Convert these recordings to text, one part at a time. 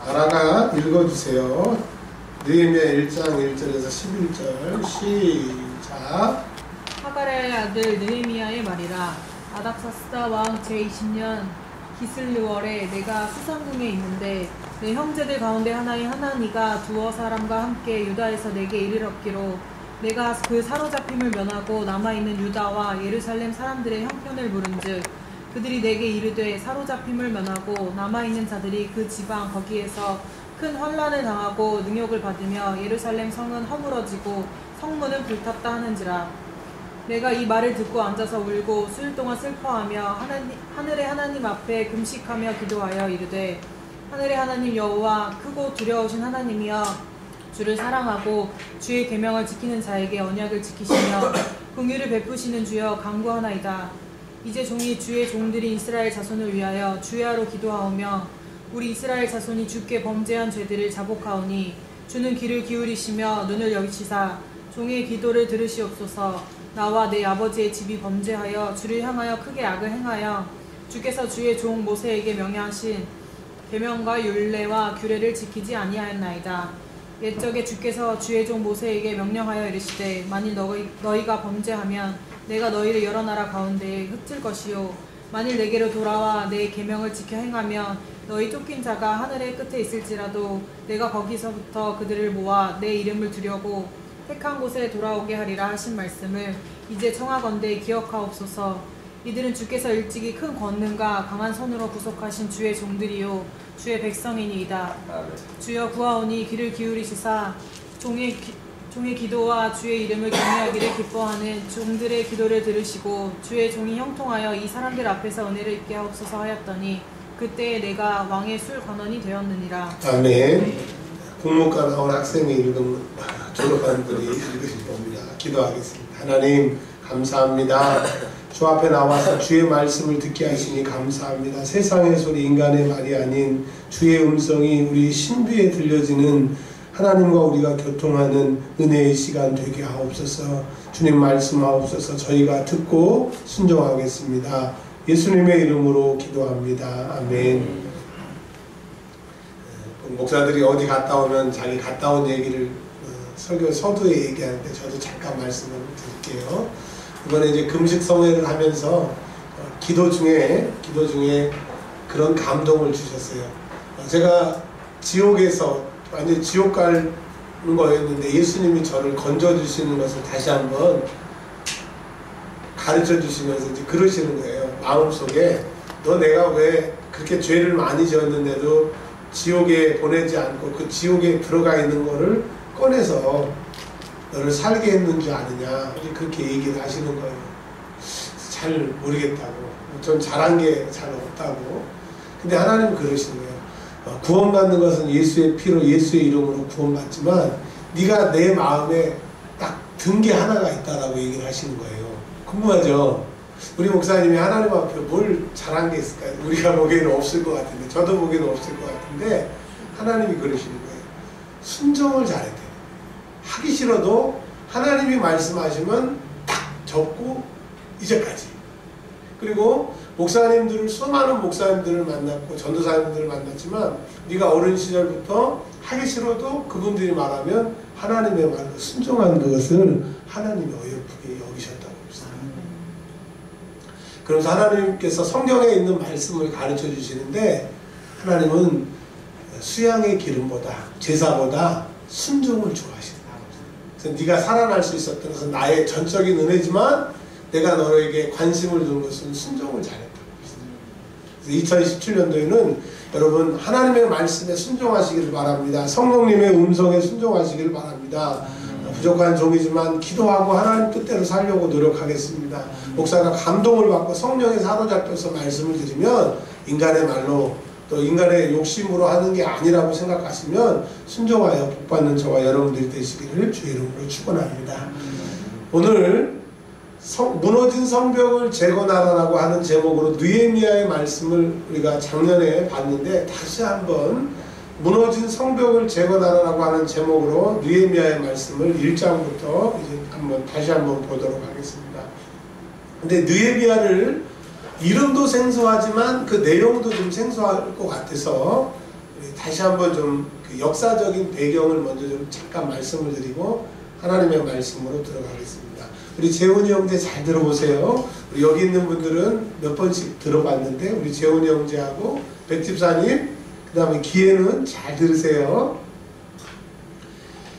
아라가 읽어주세요. 느헤미야 1장 1절에서 11절 시작. 하가랴의 아들 느헤미야의 말이라. 아닥사스다 왕 제20년 기슬르월에 내가 수상궁에 있는데 내 형제들 가운데 하나인 하나니가 두어 사람과 함께 유다에서 내게 이르렀기로 내가 그 사로잡힘을 면하고 남아있는 유다와 예루살렘 사람들의 형편을 물은즉 그들이 내게 이르되 사로잡힘을 면하고 남아있는 자들이 그 지방 거기에서 큰 환난을 당하고 능욕을 받으며 예루살렘 성은 허물어지고 성문은 불탔다 하는지라. 내가 이 말을 듣고 앉아서 울고 수일 동안 슬퍼하며 하늘의 하나님 앞에 금식하며 기도하여 이르되 하늘의 하나님 여호와 크고 두려우신 하나님이여 주를 사랑하고 주의 계명을 지키는 자에게 언약을 지키시며 긍휼을 베푸시는 주여 간구하나이다. 이제 종이 주의 종들인 이스라엘 자손을 위하여 주야로 기도하오며 우리 이스라엘 자손이 주께 범죄한 죄들을 자복하오니 주는 귀를 기울이시며 눈을 여기시사 종의 기도를 들으시옵소서. 나와 내 아버지의 집이 범죄하여 주를 향하여 크게 악을 행하여 주께서 주의 종 모세에게 명령하신 계명과 율례와 규례를 지키지 아니하였나이다. 옛적에 주께서 주의 종 모세에게 명령하여 이르시되 만일 너희가 범죄하면 내가 너희를 여러 나라 가운데에 흩을 것이요 만일 내게로 돌아와 내 계명을 지켜 행하면 너희 쫓긴 자가 하늘의 끝에 있을지라도 내가 거기서부터 그들을 모아 내 이름을 두려고 택한 곳에 돌아오게 하리라 하신 말씀을 이제 청하건대 기억하옵소서. 이들은 주께서 일찍이 큰 권능과 강한 손으로 구속하신 주의 종들이요 주의 백성이니이다. 주여 구하오니 귀를 기울이시사 종의 기도와 주의 이름을 경외하기를 기뻐하는 종들의 기도를 들으시고 주의 종이 형통하여 이 사람들 앞에서 은혜를 입게 하옵소서 하였더니 그때에 내가 왕의 술 관원이 되었느니라. 아멘. 국문과 나온 학생이 읽은 졸업한 분이 읽으실 겁니다. 기도하겠습니다. 하나님 감사합니다. 주 앞에 나와서 주의 말씀을 듣게 하시니 감사합니다. 세상의 소리, 인간의 말이 아닌 주의 음성이 우리 신비에 들려지는 하나님과 우리가 교통하는 은혜의 시간 되게 하옵소서. 주님 말씀하옵소서. 저희가 듣고 순종하겠습니다. 예수님의 이름으로 기도합니다. 아멘. 목사들이 어디 갔다 오면 자기 갔다 온 얘기를 설교 서두에 얘기하는데 저도 잠깐 말씀을 드릴게요. 이번에 이제 금식 성회를 하면서 기도 중에 그런 감동을 주셨어요. 제가 지옥에서 완전 지옥 가는 거였는데 예수님이 저를 건져주시는 것을 다시 한번 가르쳐 주시면서 이제 그러시는 거예요. 마음속에 너 내가 왜 그렇게 죄를 많이 지었는데도 지옥에 보내지 않고 그 지옥에 들어가 있는 거를 꺼내서 너를 살게 했는 줄 아느냐, 그렇게 얘기를 하시는 거예요. 잘 모르겠다고, 전 잘한 게 잘 없다고. 근데 하나님은 그러시는 거예요. 구원받는 것은 예수의 피로 예수의 이름으로 구원받지만 네가 내 마음에 딱 든 게 하나가 있다라고 얘기를 하시는 거예요. 궁금하죠? 우리 목사님이 하나님 앞에 뭘 잘한 게 있을까요? 우리가 보기에는 없을 것 같은데, 저도 보기에는 없을 것 같은데 하나님이 그러시는 거예요. 순종을 잘했대요. 하기 싫어도 하나님이 말씀하시면 딱 적고 이제까지. 그리고 목사님들을, 수많은 목사님들을 만났고 전도사님들을 만났지만 네가 어린 시절부터 하기 싫어도 그분들이 말하면 하나님의 말로 순종한 그것을 하나님이 어여쁘게 여기셨다고 했습니다. 그래서 하나님께서 성경에 있는 말씀을 가르쳐 주시는데 하나님은 수양의 기름보다, 제사보다 순종을 좋아하신다. 그래서 네가 살아날 수 있었던 것은 나의 전적인 은혜지만 내가 너에게 관심을 둔 것은 순종을 잘했다. 그래서 2017년도에는 여러분 하나님의 말씀에 순종하시기를 바랍니다. 성령님의 음성에 순종하시기를 바랍니다. 부족한 종이지만 기도하고 하나님 뜻대로 살려고 노력하겠습니다. 목사가 감동을 받고 성령에 사로잡혀서 말씀을 드리면 인간의 말로 또 인간의 욕심으로 하는 게 아니라고 생각하시면 순종하여 복받는 저와 여러분들이 되시기를 주의 이름으로 축원합니다. 오늘 무너진 성벽을 재건하라고 하는 제목으로 느헤미야의 말씀을 우리가 작년에 봤는데 다시 한번 무너진 성벽을 재건하라고 하는 제목으로 느헤미야의 말씀을 1장부터 이제 다시 한번 보도록 하겠습니다. 근데 느헤미야를 이름도 생소하지만 그 내용도 좀 생소할 것 같아서 다시 한번 좀 그 역사적인 배경을 먼저 좀 잠깐 말씀을 드리고 하나님의 말씀으로 들어가겠습니다. 우리 재훈이 형제 잘 들어보세요. 우리 여기 있는 분들은 몇 번씩 들어봤는데 우리 재훈이 형제하고 백집사님 그 다음에 기회는 잘 들으세요.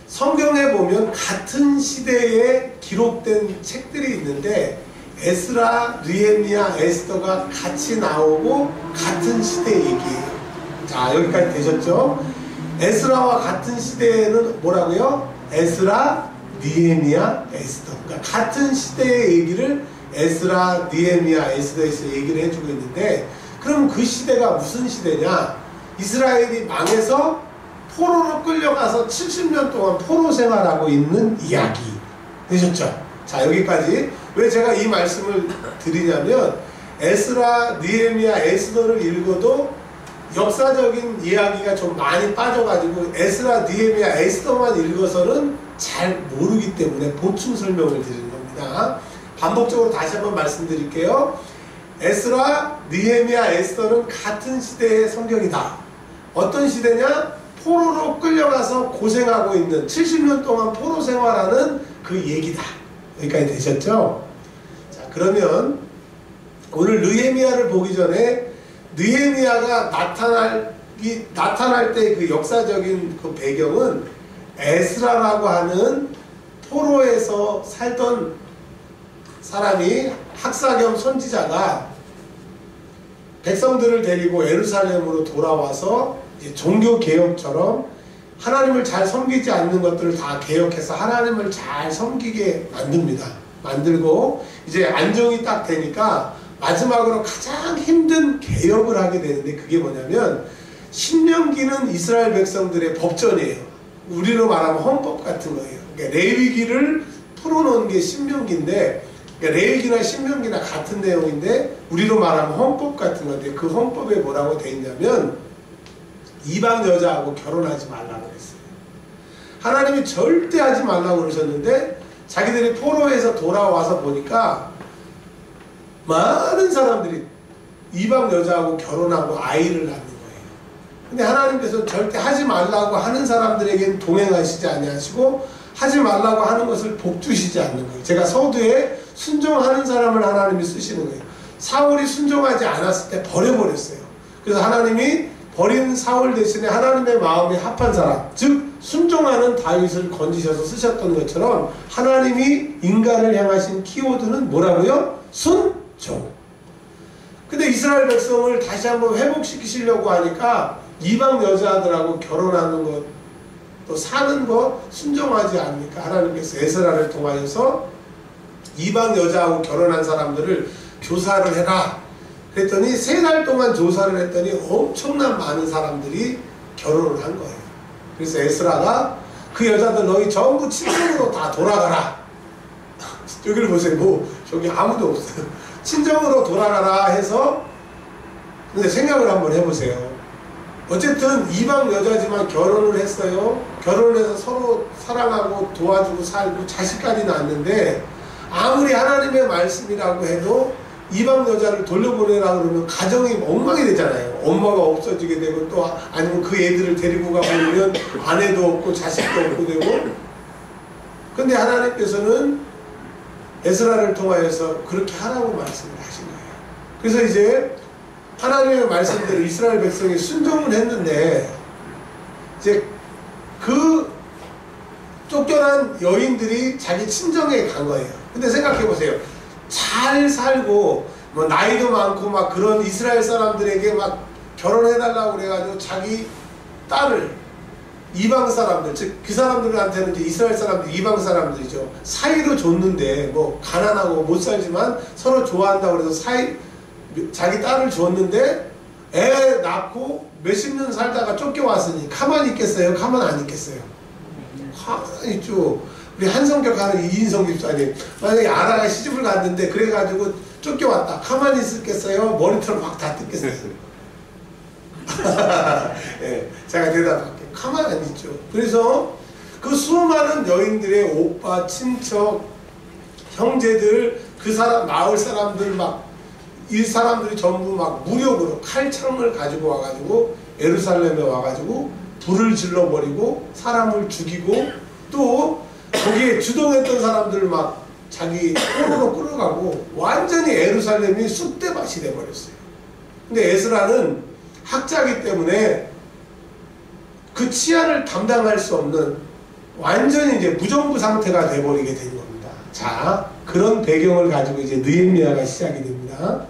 성경에 보면 같은 시대에 기록된 책들이 있는데 에스라, 느헤미야, 에스더가 같이 나오고 같은 시대 얘기예요. 자, 여기까지 되셨죠? 에스라와 같은 시대에는 뭐라고요? 에스라, 느헤미야, 에스더. 그러니까 같은 시대의 얘기를 에스라, 느헤미야, 에스더에서 얘기를 해주고 있는데, 그럼 그 시대가 무슨 시대냐? 이스라엘이 망해서 포로로 끌려가서 70년 동안 포로 생활하고 있는 이야기 되셨죠? 자, 여기까지. 왜 제가 이 말씀을 드리냐면 에스라, 느헤미야, 에스더를 읽어도 역사적인 이야기가 좀 많이 빠져가지고 에스라, 느헤미야, 에스더만 읽어서는 잘 모르기 때문에 보충 설명을 드리는 겁니다. 반복적으로 다시 한번 말씀드릴게요. 에스라, 느헤미야, 에스더는 같은 시대의 성경이다. 어떤 시대냐? 포로로 끌려가서 고생하고 있는 70년 동안 포로 생활하는 그 얘기다. 여기까지 되셨죠? 자, 그러면 오늘 느헤미야를 보기 전에 느헤미야가 나타날 때 그 역사적인 그 배경은 에스라라고 하는 포로에서 살던 사람이 학사 겸 선지자가 백성들을 데리고 예루살렘으로 돌아와서 종교 개혁처럼 하나님을 잘 섬기지 않는 것들을 다 개혁해서 하나님을 잘 섬기게 만들고 이제 안정이 딱 되니까 마지막으로 가장 힘든 개혁을 하게 되는데 그게 뭐냐면 신명기는 이스라엘 백성들의 법전이에요. 우리로 말하면 헌법 같은 거예요. 그러니까 레위기를 풀어놓은 게 신명기인데 그러니까 레위기나 신명기나 같은 내용인데 우리로 말하면 헌법 같은 건데 그 헌법에 뭐라고 돼 있냐면 이방 여자하고 결혼하지 말라고 그랬어요. 하나님이 절대 하지 말라고 그러셨는데 자기들이 포로에서 돌아와서 보니까 많은 사람들이 이방 여자하고 결혼하고 아이를 낳는 거예요. 근데 하나님께서 절대 하지 말라고 하는 사람들에게는 동행하시지 아니하시고 하지 말라고 하는 것을 복주시지 않는 거예요. 제가 서두에 순종하는 사람을 하나님이 쓰시는 거예요. 사울이 순종하지 않았을 때 버려버렸어요. 그래서 하나님이 버린 사울 대신에 하나님의 마음에 합한 사람, 즉 순종하는 다윗을 건지셔서 쓰셨던 것처럼 하나님이 인간을 향하신 키워드는 뭐라고요? 순종. 근데 이스라엘 백성을 다시 한번 회복시키시려고 하니까 이방 여자들하고 결혼하는 것, 또 사는 것 순종하지 않으니까 하나님께서 에스라를 통하여서 이방 여자하고 결혼한 사람들을 조사를 해라. 그랬더니 3달 동안 조사를 했더니 엄청난 많은 사람들이 결혼을 한 거예요. 그래서 에스라가 그 여자들 너희 전부 친정으로 다 돌아가라. 여기를 보세요. 뭐 저기 아무도 없어요. 친정으로 돌아가라 해서 근데 생각을 한번 해보세요. 어쨌든 이방 여자지만 결혼을 했어요. 결혼을 해서 서로 사랑하고 도와주고 살고 자식까지 낳았는데 아무리 하나님의 말씀이라고 해도 이방 여자를 돌려보내라 그러면 가정이 엉망이 되잖아요. 엄마가 없어지게 되고 또 아니면 그 애들을 데리고 가보면 아내도 없고 자식도 없고 되고 근데 하나님께서는 에스라를 통하여서 그렇게 하라고 말씀을 하신 거예요. 그래서 이제 하나님의 말씀대로 이스라엘 백성이 순종을 했는데 이제 그 쫓겨난 여인들이 자기 친정에 간 거예요. 근데 생각해 보세요. 잘 살고 뭐 나이도 많고 막 그런 이스라엘 사람들에게 막 결혼해달라고 그래가지고 자기 딸을 이방 사람들, 즉 그 사람들한테는 이제 이스라엘 사람들, 이방 사람들이죠. 사이로 줬는데 뭐 가난하고 못 살지만 서로 좋아한다고 그래서 자기 딸을 줬는데 애 낳고 몇십 년 살다가 쫓겨왔으니 가만히 있겠어요? 가만 안 있겠어요? 가만히 있죠. 우리 한성격하는 이인성 집사님 만약에 아라가 시집을 갔는데 그래가지고 쫓겨왔다. 가만히 있었겠어요? 머리털 확 다 뜯겠어요? 네, 제가 대답할게요. 가만히 안 있죠. 그래서 그 수많은 여인들의 오빠, 친척, 형제들, 그 사람, 마을 사람들 막 이 사람들이 전부 막 무력으로 칼창을 가지고 와가지고 예루살렘에 와가지고 불을 질러버리고 사람을 죽이고 또 거기에 주동했던 사람들을 막 자기 꼴로 끌어가고 완전히 예루살렘이 쑥대밭이 돼버렸어요. 근데 에스라는 학자이기 때문에 그 치안을 담당할 수 없는 완전히 이제 무정부 상태가 돼버리게 된 겁니다. 자, 그런 배경을 가지고 이제 느헤미야가 시작이 됩니다.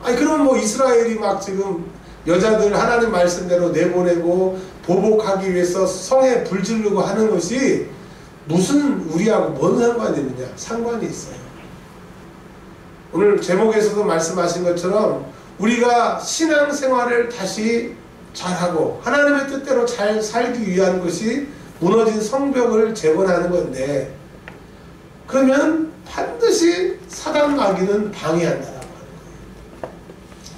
아니 그럼 뭐 이스라엘이 막 지금 여자들 하나님 말씀대로 내보내고 보복하기 위해서 성에 불 지르고 하는 것이 무슨 우리하고 뭔 상관이 있느냐? 상관이 있어요. 오늘 제목에서도 말씀하신 것처럼 우리가 신앙생활을 다시 잘하고 하나님의 뜻대로 잘 살기 위한 것이 무너진 성벽을 재건하는 건데 그러면 반드시 사단 마귀는 방해한다라고 하는 거예요.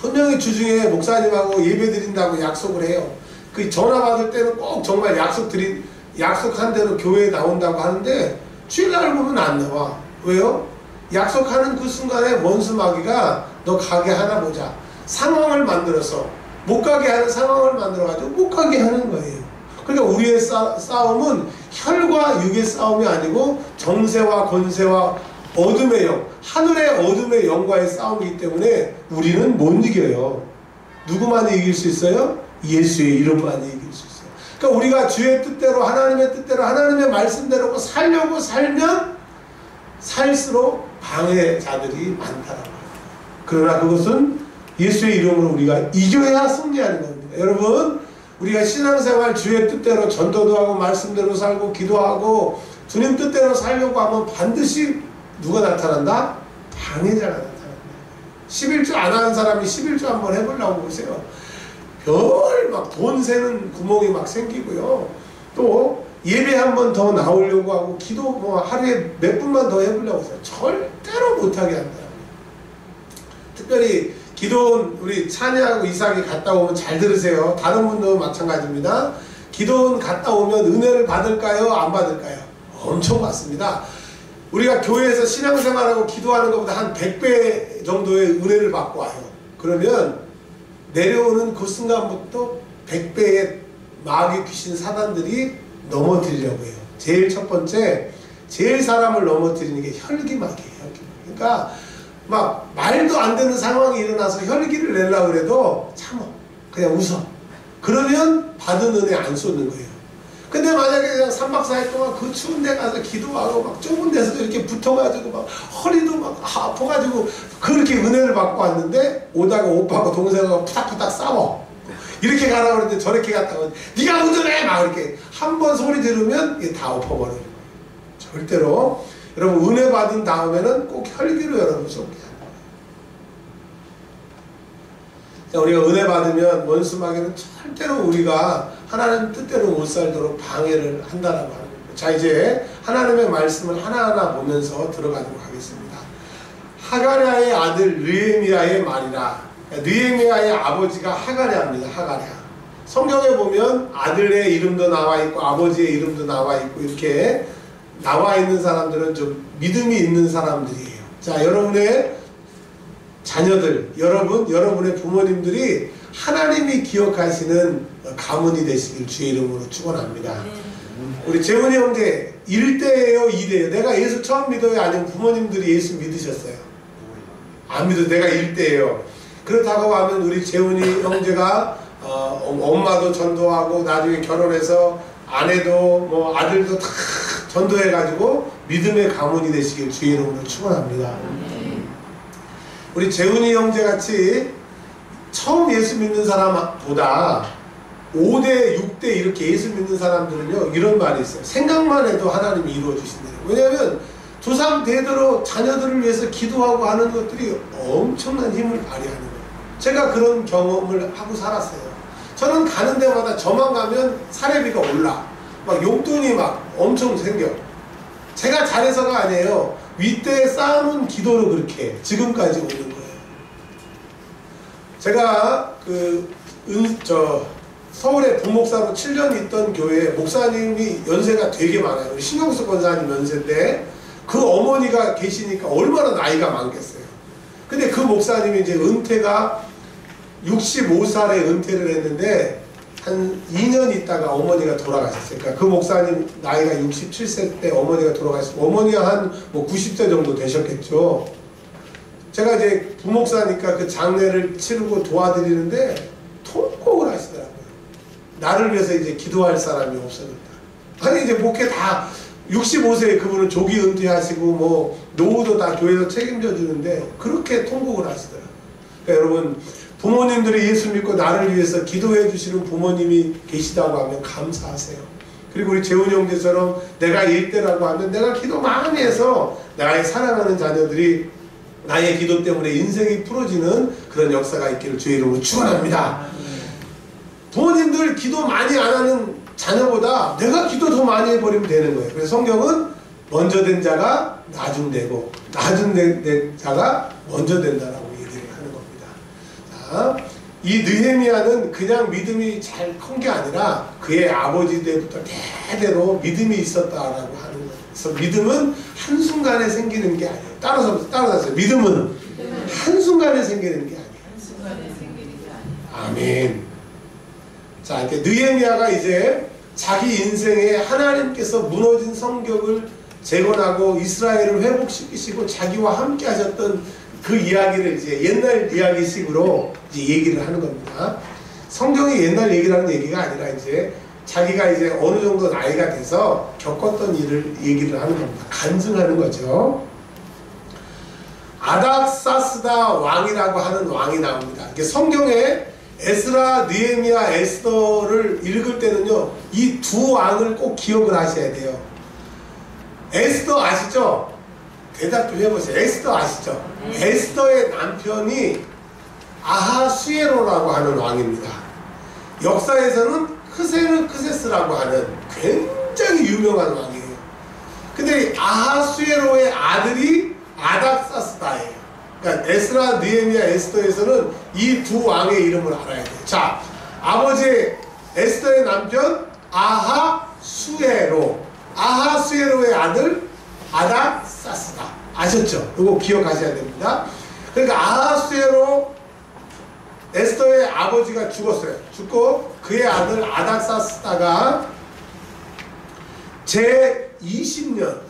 분명히 주중에 목사님하고 예배 드린다고 약속을 해요. 그 전화 받을 때는 꼭 정말 약속한 대로 교회에 나온다고 하는데 주일날 보면 안 나와. 왜요? 약속하는 그 순간에 원수 마귀가 너 가게 하나 보자. 상황을 만들어서 못 가게 하는 상황을 만들어가지고 못 가게 하는 거예요. 그러니까 우리의 싸움은 혈과 육의 싸움이 아니고 정세와 권세와 어둠의 영, 하늘의 어둠의 영과의 싸움이기 때문에 우리는 못 이겨요. 누구만 이길 수 있어요? 예수의 이름만 이길 수 있어요. 그러니까 우리가 주의 뜻대로 하나님의 뜻대로 하나님의 말씀대로 살려고 살면 살수록 방해자들이 많다라고 해요. 그러나 그것은 예수의 이름으로 우리가 이겨야 승리하는 겁니다. 여러분 우리가 신앙생활 주의 뜻대로 전도도 하고 말씀대로 살고 기도하고 주님 뜻대로 살려고 하면 반드시 누가 나타난다? 방해자가 나타난다. 11조 안 하는 사람이 11조 한번 해보려고 보세요. 별 막 돈 새는 구멍이 막 생기고요. 또 예배 한 번 더 나오려고 하고 기도 뭐 하루에 몇 분만 더 해보려고 해서 절대로 못하게 한다. 특별히 기도원 우리 찬이하고 이삭이 갔다 오면 잘 들으세요. 다른 분도 마찬가지입니다. 기도원 갔다 오면 은혜를 받을까요? 안 받을까요? 엄청 받습니다. 우리가 교회에서 신앙생활하고 기도하는 것보다 한 100배 정도의 은혜를 받고 와요. 그러면 내려오는 그 순간부터 100배의 마귀 귀신 사단들이 넘어뜨리려고 해요. 제일 첫 번째, 제일 사람을 넘어뜨리는 게 혈기마귀예요. 그러니까 막 말도 안 되는 상황이 일어나서 혈기를 내려고 해도 참어. 그냥 웃어. 그러면 받은 은혜 안 쏟는 거예요. 근데 만약에 그냥 3박 4일 동안 그 추운 데 가서 기도하고 막 좁은 데서도 이렇게 붙어가지고 막 허리도 막 아파가지고 그렇게 은혜를 받고 왔는데 오다가 오빠하고 동생하고 푸닥푸닥 싸워. 이렇게 가라고 그러는데 저렇게 갔다가 네가 운전해! 막 이렇게 한 번 소리 들으면 이게 다 엎어버리는 거예요. 절대로 여러분 은혜 받은 다음에는 꼭 혈기로 여러분 쏟게 하는 거예요. 우리가 은혜 받으면 원수마귀는 절대로 우리가 하나님 뜻대로 못 살도록 방해를 한다라고 하는 겁니다. 자 이제 하나님의 말씀을 하나하나 보면서 들어가도록 하겠습니다. 하가랴의 아들 느헤미야의 말이라. 느헤미야의 아버지가 하가랴입니다. 하가랴. 성경에 보면 아들의 이름도 나와 있고 아버지의 이름도 나와 있고 이렇게 나와 있는 사람들은 좀 믿음이 있는 사람들이에요. 자 여러분의 자녀들, 여러분의 부모님들이 하나님이 기억하시는 가문이 되시길 주의 이름으로 축원합니다. 우리 재훈이 형제 1대예요, 2대예요? 내가 예수 처음 믿어요? 아니면 부모님들이 예수 믿으셨어요? 안 믿어도 내가 1대예요. 그렇다고 하면 우리 재훈이 형제가 엄마도 전도하고 나중에 결혼해서 아내도 뭐 아들도 다 전도해가지고 믿음의 가문이 되시길 주의 이름으로 축원합니다. 우리 재훈이 형제같이 처음 예수 믿는 사람보다 5대, 6대 이렇게 예수 믿는 사람들은요 이런 말이 있어요. 생각만 해도 하나님이 이루어주신대요. 왜냐하면 조상 대대로 자녀들을 위해서 기도하고 하는 것들이 엄청난 힘을 발휘하는 거예요. 제가 그런 경험을 하고 살았어요. 저는 가는 데마다 저만 가면 사례비가 올라. 막 용돈이 막 엄청 생겨. 제가 잘해서가 아니에요. 윗대에 쌓아놓은 기도로 그렇게 지금까지 오는 거예요. 제가 서울에 부목사로 7년 있던 교회에 목사님이 연세가 되게 많아요. 신용수 권사님 연세인데 그 어머니가 계시니까 얼마나 나이가 많겠어요. 근데 그 목사님이 이제 은퇴가 65살에 은퇴를 했는데 한 2년 있다가 어머니가 돌아가셨어요. 그러니까 그 목사님 나이가 67세 때 어머니가 돌아가셨고 어머니가 한 뭐 90세 정도 되셨겠죠. 제가 이제 부목사니까 그 장례를 치르고 도와드리는데 통곡을 하시더라고요. 나를 위해서 이제 기도할 사람이 없어졌다. 아니 이제 목회 다 65세에 그분은 조기 은퇴하시고 뭐 노후도 다 교회에서 책임져 주는데 그렇게 통곡을 하시더라고요. 그러니까 여러분 부모님들이 예수 믿고 나를 위해서 기도해 주시는 부모님이 계시다고 하면 감사하세요. 그리고 우리 재훈이 형제처럼 내가 일대라고 하면 내가 기도 많이 해서 나의 사랑하는 자녀들이 나의 기도 때문에 인생이 풀어지는 그런 역사가 있기를 주의 이름으로 축원합니다. 부모님들 기도 많이 안 하는 자녀보다 내가 기도 더 많이 해버리면 되는 거예요. 그래서 성경은 먼저 된 자가 나중되고 나중된 자가 먼저 된다라고 얘기를 하는 겁니다. 자, 이 느헤미야는 그냥 믿음이 잘 큰 게 아니라 그의 아버지 때부터 대대로 믿음이 있었다라고 하는 거예요. 그래서 믿음은 한순간에 생기는 게 아니에요. 따라서 믿음은 한순간에 생기는 게 아니에요. 아멘. 자, 이렇게 느헤미야가 이제 자기 인생에 하나님께서 무너진 성벽을 재건하고 이스라엘을 회복시키시고 자기와 함께 하셨던 그 이야기를 이제 옛날 이야기식으로 이제 얘기를 하는 겁니다. 성경이 옛날 얘기를 하는 얘기가 아니라 이제 자기가 이제 어느 정도 나이가 돼서 겪었던 일을 얘기를 하는 겁니다. 간증하는 거죠. 아닥사스다 왕이라고 하는 왕이 나옵니다. 이게 성경에 에스라, 느헤미야, 에스더를 읽을 때는요, 이 두 왕을 꼭 기억을 하셔야 돼요. 에스더 아시죠? 대답 좀 해보세요. 에스더 아시죠? 에스더의 남편이 아하수에로라고 하는 왕입니다. 역사에서는 크세스라고 하는 굉장히 유명한 왕이에요. 근데 아하수에로의 아들이 아닥사스다예요. 그러니까 에스라, 느헤미야, 에스더에서는 이 두 왕의 이름을 알아야 돼요. 자, 아버지 에스더의 남편 아하수에로, 아하수에로의 아들 아닥사스다. 아셨죠? 이거 기억하셔야 됩니다. 그러니까 아하수에로 에스더의 아버지가 죽었어요. 죽고 그의 아들 아닥사스다가 제 20년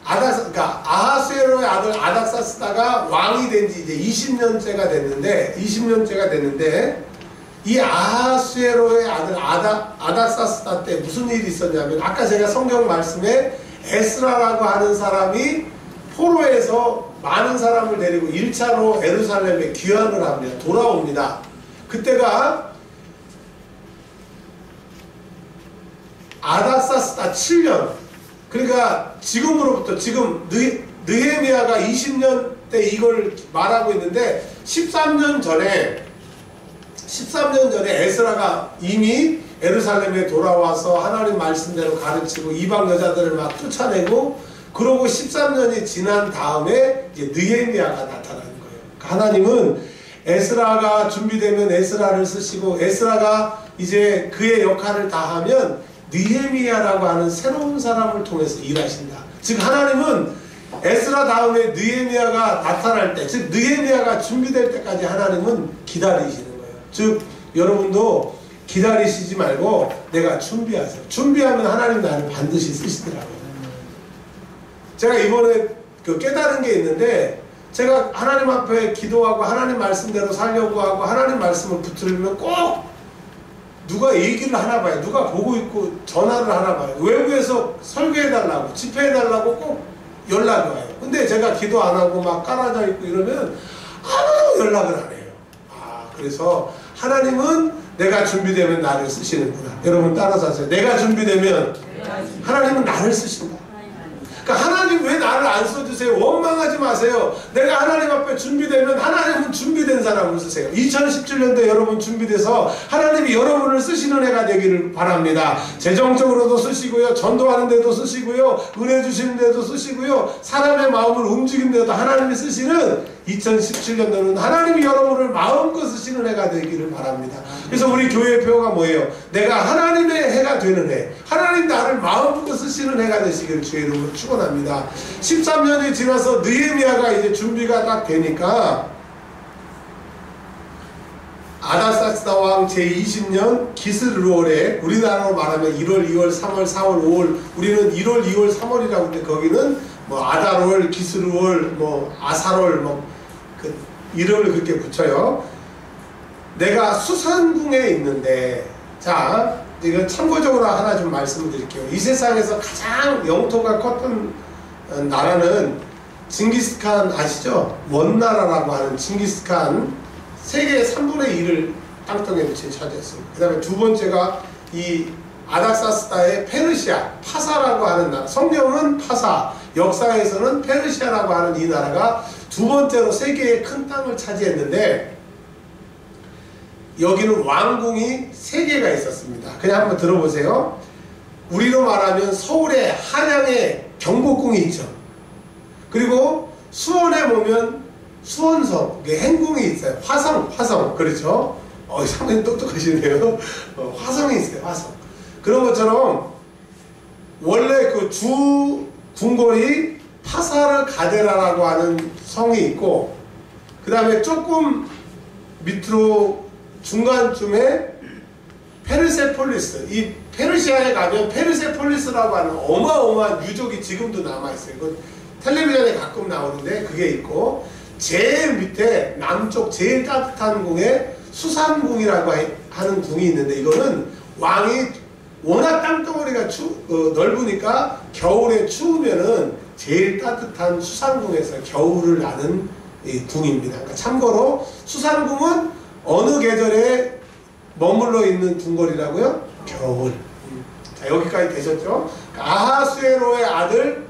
그러니까 아하수에로의 아들 아닥사스다가 왕이 된 지 이제 20년째가 됐는데 이 아하수에로의 아들 아닥사스다 때 무슨 일이 있었냐면 아까 제가 성경 말씀에 에스라라고 하는 사람이 포로에서 많은 사람을 데리고 1차로 예루살렘에 귀환을 합니다. 돌아옵니다. 그때가 아닥사스다 7년, 그러니까 지금으로부터 지금 느헤미야가 20년 때 이걸 말하고 있는데 13년 전에 에스라가 이미 예루살렘에 돌아와서 하나님 말씀대로 가르치고 이방 여자들을 막 쫓아내고 그러고 13년이 지난 다음에 이제 느헤미야가 나타나는 거예요. 하나님은 에스라가 준비되면 에스라를 쓰시고 에스라가 이제 그의 역할을 다하면 느헤미야라고 하는 새로운 사람을 통해서 일하신다. 즉 하나님은 에스라 다음에 느헤미야가 나타날 때, 즉 느헤미야가 준비될 때까지 하나님은 기다리시는 거예요. 즉 여러분도 기다리시지 말고 내가 준비하세요. 준비하면 하나님 나를 반드시 쓰시더라고요. 제가 이번에 깨달은 게 있는데 제가 하나님 앞에 기도하고 하나님 말씀대로 살려고 하고 하나님 말씀을 붙들면 꼭 누가 얘기를 하나 봐요. 누가 보고 있고 전화를 하나 봐요. 외부에서 설교해달라고 집회해달라고 꼭 연락이 와요. 근데 제가 기도 안 하고 막 깔아져 있고 이러면 아무도 연락을 안 해요. 그래서 하나님은 내가 준비되면 나를 쓰시는구나. 여러분 따라서 하세요. 내가 준비되면 하나님은 나를 쓰신다. 그러니까 하나님 왜 나를 안 써주세요? 원망하지 마세요. 내가 하나님 앞에 준비되면 하나님은 준비된 사람을 쓰세요. 2017년도에 여러분 준비돼서 하나님이 여러분을 쓰시는 해가 되기를 바랍니다. 재정적으로도 쓰시고요, 전도하는 데도 쓰시고요, 은혜 주시는 데도 쓰시고요, 사람의 마음을 움직이는 데도 하나님이 쓰시는 2017년도는 하나님이 여러분을 마음껏 쓰시는 해가 되기를 바랍니다. 그래서 우리 교회의 표어가 뭐예요? 내가 하나님의 해가 되는 해, 하나님 나를 마음껏 쓰시는 해가 되시기를 주의 이름으로 축원합니다. 13년이 지나서 느헤미야가 이제 준비가 딱 되니까 아닥사스다 왕 제20년 기슬루월에, 우리나라로 말하면 1월, 2월, 3월, 4월, 5월, 우리는 1월, 2월, 3월이라고 하는데 거기는 뭐 아달월, 기슬루월, 뭐 아살월, 뭐 그 이름을 그렇게 붙여요. 내가 수산궁에 있는데, 자 이거 참고적으로 하나 좀 말씀드릴게요. 이 세상에서 가장 영토가 컸던 나라는 징기스칸 아시죠? 원나라라고 하는 징기스칸, 세계의 3분의 1을 땅덩이를 차지했습니다. 그 다음에 두 번째가 이 아닥사스다의 페르시아, 파사라고 하는 나라, 성경은 파사, 역사에서는 페르시아라고 하는 이 나라가 두 번째로 세계의 큰 땅을 차지했는데, 여기는 왕궁이 3개가 있었습니다. 그냥 한번 들어보세요. 우리로 말하면 서울에 한양에 경복궁이 있죠. 그리고 수원에 보면 수원성, 행궁이 있어요. 화성, 그렇죠? 상당히 똑똑하시네요. 화성이 있어요, 화성. 그런 것처럼, 원래 그 주 궁궐이 파사르 가데라라고 하는 성이 있고, 그 다음에 조금 밑으로 중간쯤에 페르세폴리스, 이 페르시아에 가면 페르세폴리스라고 하는 어마어마한 유적이 지금도 남아있어요. 그 텔레비전에 가끔 나오는데 그게 있고, 제일 밑에 남쪽 제일 따뜻한 궁에 수산궁이라고 하는 궁이 있는데, 이거는 왕이 워낙 땅덩어리가 넓으니까 겨울에 추우면은 제일 따뜻한 수산궁에서 겨울을 나는 이 궁입니다. 그러니까 참고로 수산궁은 어느 계절에 머물러 있는 궁궐이라고요? 겨울. 자, 여기까지 되셨죠? 아하수에로의 아들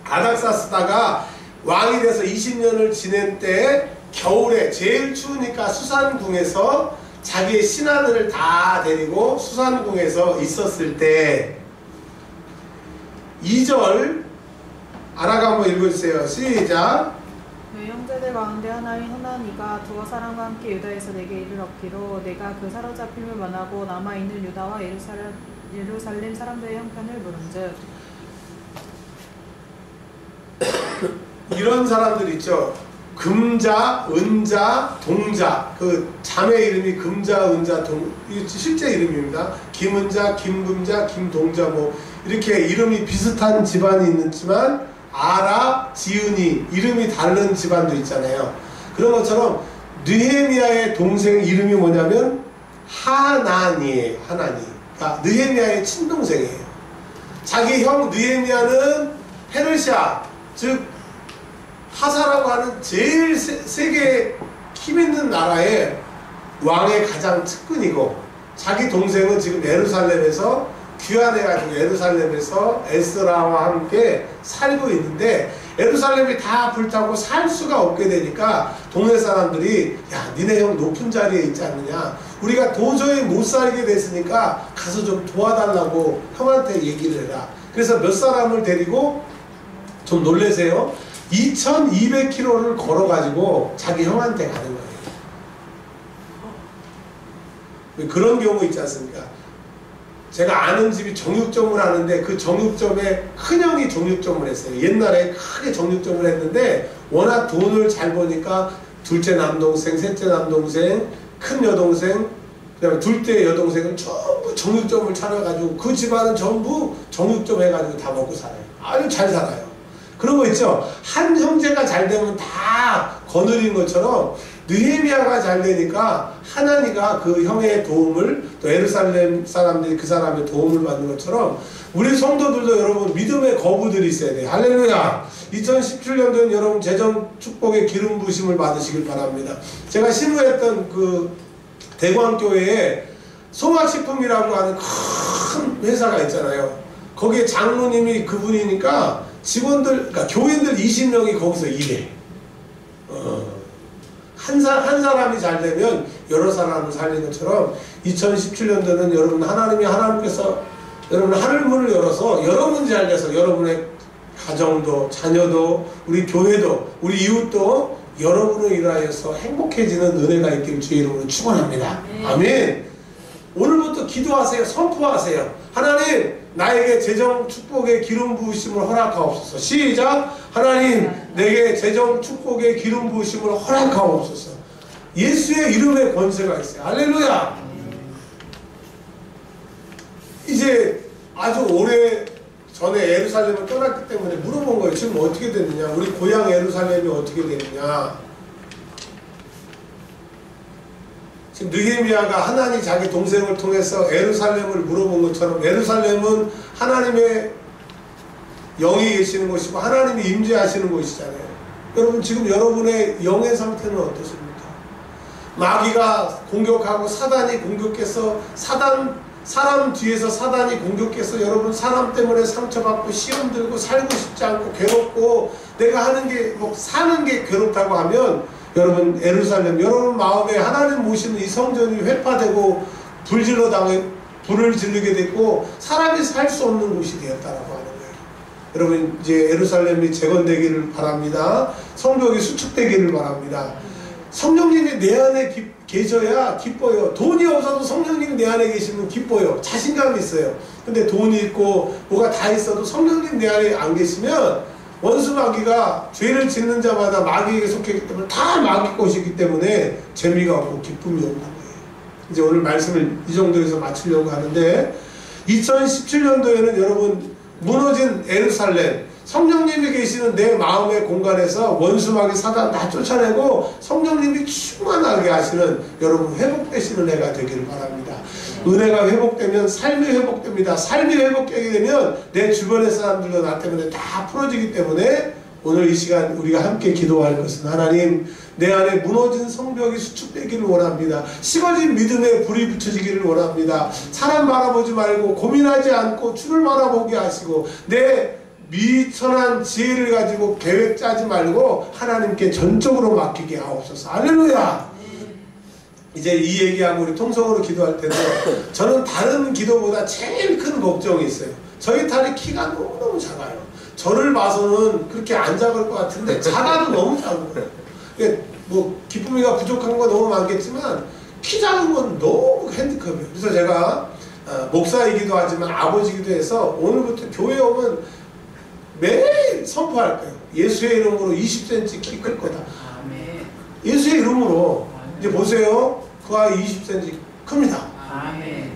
아닥사스다가 왕이 돼서 20년을 지낸 때에 겨울에 제일 추우니까 수산궁에서 자기의 신하들을 다 데리고 수산궁에서 있었을 때, 2절 아라가 한번 읽어주세요. 시작. 내 형제들 가운데 하나인 하나니가 두어 사람과 함께 유다에서 내게 이르렀기로 내가 그 사로잡힘을 면하고 남아있는 유다와 예루살렘 사람들의 형편을 물은즉. 이런 사람들 있죠. 금자, 은자, 동자. 그 자매 이름이 금자, 은자, 실제 이름입니다. 김은자, 김금자, 김동자, 뭐 이렇게 이름이 비슷한 집안이 있지만 아라, 지은이 이름이 다른 집안도 있잖아요. 그런 것처럼 느헤미야의 동생 이름이 뭐냐면 하나니예요. 하나니. 그러니까 느헤미야의 친동생이에요. 자기 형 느헤미야는 페르시아, 즉 하사라고 하는 제일 세계에 힘있는 나라의 왕의 가장 측근이고, 자기 동생은 지금 예루살렘에서 귀환해가지고 예루살렘에서 에스라와 함께 살고 있는데, 예루살렘이 다 불타고 살 수가 없게 되니까 동네 사람들이 야, 니네 형 높은 자리에 있지 않느냐, 우리가 도저히 못 살게 됐으니까 가서 좀 도와달라고 형한테 얘기를 해라. 그래서 몇 사람을 데리고, 좀 놀라세요, 2200km를 걸어가지고 자기 형한테 가는 거예요. 그런 경우 있지 않습니까? 제가 아는 집이 정육점을 하는데 그 정육점에 큰형이 정육점을 했어요. 옛날에 크게 정육점을 했는데 워낙 돈을 잘 버니까 둘째 남동생, 셋째 남동생, 큰 여동생, 그 다음에 둘째 여동생은 전부 정육점을 차려가지고 그 집안은 전부 정육점 해가지고 다 먹고 살아요. 아주 잘 살아요. 그런 거 있죠. 한 형제가 잘 되면 다 거느린 것처럼 느헤미야가 잘 되니까 하나니가 그 형의 도움을, 또 예루살렘 사람들이 그 사람의 도움을 받는 것처럼 우리 성도들도 여러분 믿음의 거부들이 있어야 돼요. 할렐루야. 2017년도엔 여러분 재정 축복의 기름 부심을 받으시길 바랍니다. 제가 신우했던 그 대광교회에 송학식품이라고 하는 큰 회사가 있잖아요. 거기에 장로님이 그분이니까 직원들, 그러니까 교인들 20명이 거기서 일해. 한 사람이 잘 되면 여러 사람을 살리는 것처럼 2017년도는 여러분 하나님께서 여러분 하늘문을 열어서 여러분 잘 돼서 여러분의 가정도, 자녀도, 우리 교회도, 우리 이웃도 여러분을 인하여서 행복해지는 은혜가 있기를 주의 이름으로 축원합니다. 아멘. 오늘부터 기도하세요. 선포하세요. 하나님, 나에게 재정 축복의 기름 부으심을 허락하옵소서. 시작. 하나님, 내게 재정 축복의 기름 부으심을 허락하옵소서. 예수의 이름에 권세가 있어요. 할렐루야. 이제 아주 오래 전에 예루살렘을 떠났기 때문에 물어본 거예요. 지금 어떻게 됐느냐, 우리 고향 예루살렘이 어떻게 됐느냐. 지금 느헤미야가 하나님 자기 동생을 통해서 예루살렘을 물어본 것처럼, 예루살렘은 하나님의 영이 계시는 곳이고 하나님이 임재하시는 곳이잖아요. 여러분, 지금 여러분의 영의 상태는 어떻습니까? 마귀가 공격하고 사단이 공격해서, 사람 뒤에서 사단이 공격해서 여러분 사람 때문에 상처받고 시험 들고 살고 싶지 않고 괴롭고 내가 하는 게 뭐 사는 게 괴롭다고 하면, 여러분 예루살렘, 여러분 마음에 하나님 모시는 이 성전이 회파되고 불을 지르게 됐고 사람이 살 수 없는 곳이 되었다라고 하는 거예요. 여러분, 이제 예루살렘이 재건되기를 바랍니다. 성벽이 수축되기를 바랍니다. 성령님이 내 안에 계셔야 기뻐요. 돈이 없어도 성령님이 내 안에 계시면 기뻐요. 자신감이 있어요. 근데 돈이 있고 뭐가 다 있어도 성령님 내 안에 안 계시면 원수 마귀가 죄를 짓는 자마다 마귀에게 속했기 때문에 다 마귀 것이기 때문에 재미가 없고 기쁨이 없는 거예요. 이제 오늘 말씀을 이 정도에서 마치려고 하는데, 2017년도에는 여러분 무너진 예루살렘, 성령님이 계시는 내 마음의 공간에서 원수 마귀 사단 다 쫓아내고 성령님이 충만하게 하시는 여러분 회복되시는 해가 되기를 바랍니다. 은혜가 회복되면 삶이 회복됩니다. 삶이 회복되게 되면 내 주변의 사람들도 나 때문에 다 풀어지기 때문에 오늘 이 시간 우리가 함께 기도할 것은, 하나님, 내 안에 무너진 성벽이 수축되기를 원합니다. 식어진 믿음에 불이 붙여지기를 원합니다. 사람 바라보지 말고 고민하지 않고 주를 바라보게 하시고, 내 미천한 지혜를 가지고 계획 짜지 말고 하나님께 전적으로 맡기게 하옵소서. 할렐루야. 이제 이 얘기하고 우리 통성으로 기도할 텐데, 저는 다른 기도보다 제일 큰 걱정이 있어요. 저희 딸의 키가 너무너무 작아요. 저를 봐서는 그렇게 안 작을 것 같은데 작아도 너무 작은 거예요. 뭐 기쁨이가 부족한 거 너무 많겠지만 키 작은 건 너무 핸디컵이에요. 그래서 제가 목사이기도 하지만 아버지기도 해서 오늘부터 교회 오면 매일 선포할 거예요. 예수의 이름으로 20cm 키 클 거다. 예수의 이름으로. 이제 보세요. 그 아이 20cm 큽니다.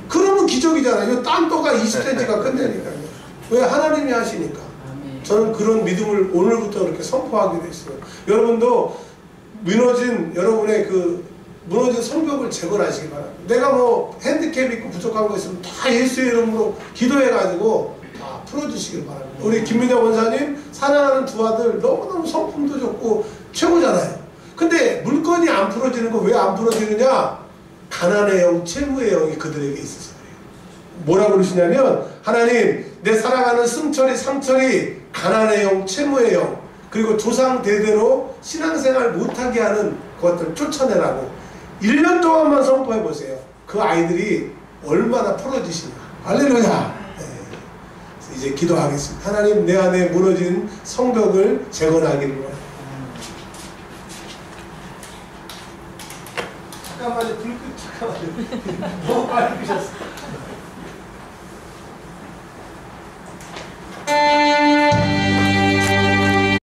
그러면 기적이잖아요. 딴또가 20cm가 큰다니까요. 왜? 하나님이 하시니까. 저는 그런 믿음을 오늘부터 그렇게 선포하게 됐어요. 여러분도 여러분의 그 무너진 성벽을 재건하시기 바랍니다. 내가 뭐 핸디캡 있고 부족한 거 있으면 다 예수의 이름으로 기도해가지고 다 풀어주시길 바랍니다. 우리 김민자 원사님 사랑하는 두 아들 너무너무 성품도 좋고 최고잖아요. 근데 물건이 안 풀어지는 거 왜 안 풀어지느냐? 가난의 영, 채무의 영이 그들에게 있어서 그래요. 뭐라고 그러시냐면, 하나님, 내 사랑하는 승철이, 상철이 가난의 영, 채무의 영, 그리고 조상 대대로 신앙생활 못하게 하는 것들을 쫓아내라고 1년 동안만 선포해 보세요. 그 아이들이 얼마나 풀어지시나. 할렐루야. 네. 이제 기도하겠습니다. 하나님, 내 안에 무너진 성벽을 재건하기를 원합니다. 잠깐만요. 불 끄, 잠깐만요. 너무 빨리 끄셨어.